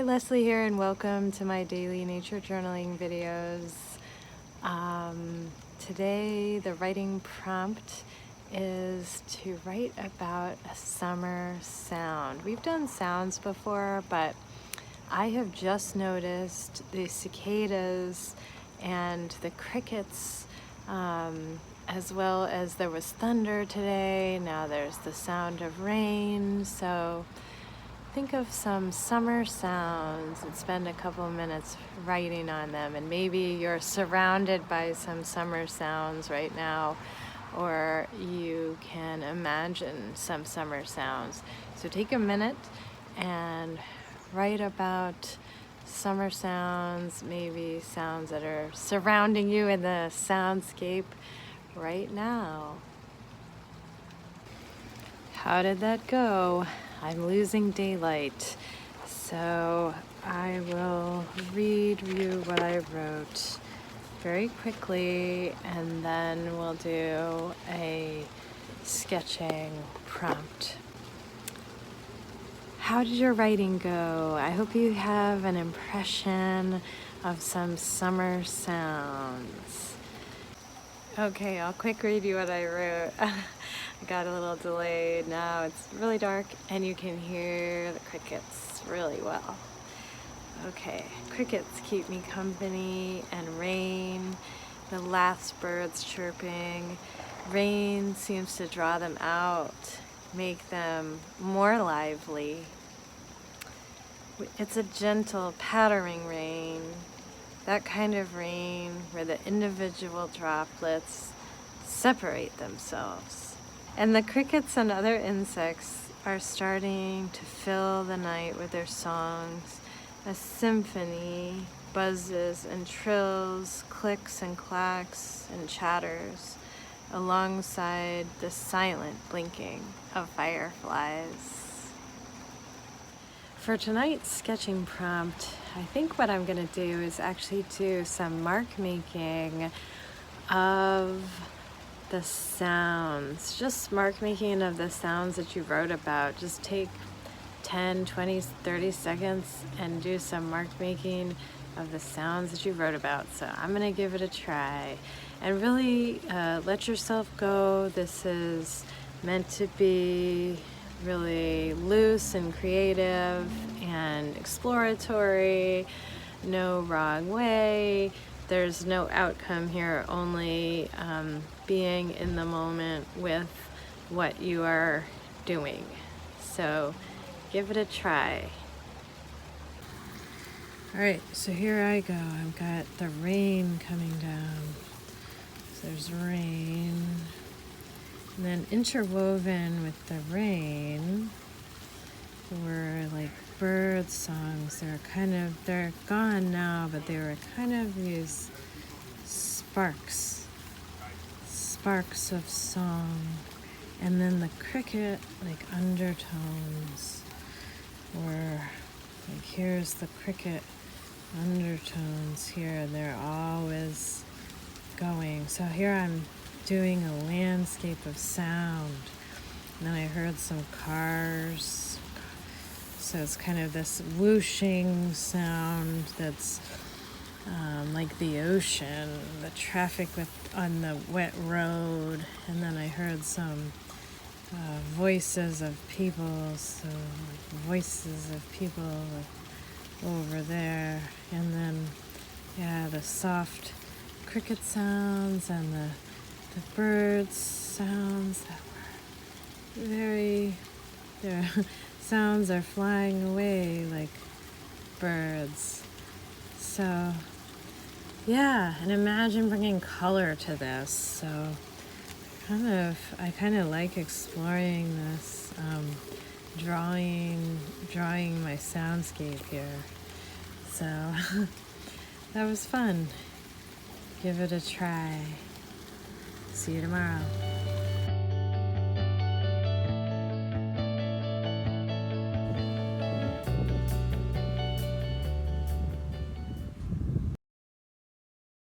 Hi, Leslie here, and welcome to my daily nature journaling videos. Today the writing prompt is to write about a summer sound. We've done sounds before, but I have just noticed the cicadas and the crickets, as well as there was thunder today. Now there's the sound of rain. So think of some summer sounds and spend a couple of minutes writing on them. And maybe you're surrounded by some summer sounds right now, or you can imagine some summer sounds. So take a minute and write about summer sounds, maybe sounds that are surrounding you in the soundscape right now. How did that go? I'm losing daylight, so I will read you what I wrote very quickly, and then we'll do a sketching prompt. How did your writing go? I hope you have an impression of some summer sounds. Okay, I'll quick read you what I wrote. I got a little delayed. Now it's really dark and you can hear the crickets really well. Okay, crickets keep me company, and rain, the last birds chirping. Rain seems to draw them out, make them more lively. It's a gentle pattering rain, that kind of rain where the individual droplets separate themselves. And the crickets and other insects are starting to fill the night with their songs. A symphony buzzes and trills, clicks and clacks and chatters alongside the silent blinking of fireflies. For tonight's sketching prompt, I think what I'm going to do is actually do some mark making of the sounds, just mark making of the sounds that you wrote about. Just take 10, 20, 30 seconds and do some mark making of the sounds that you wrote about. So I'm gonna give it a try and really let yourself go. This is meant to be really loose and creative and exploratory, no wrong way. There's no outcome here, only being in the moment with what you are doing. So give it a try. All right, so here I go. I've got the rain coming down. So there's rain. And then interwoven with the rain were like bird songs. They're gone now, but they were kind of these sparks of song. And then the cricket like undertones were like, here's the cricket undertones here. They're always going. So here I'm doing a landscape of sound. And then I heard some cars. So it's kind of this whooshing sound that's like the ocean, the traffic on the wet road. And then I heard some voices of people, so like voices of people over there. And then, yeah, the soft cricket sounds and the birds sounds that were their sounds are flying away like birds. So yeah, and imagine bringing color to this. So I kind of like exploring this, drawing my soundscape here. So that was fun. Give it a try. See you tomorrow.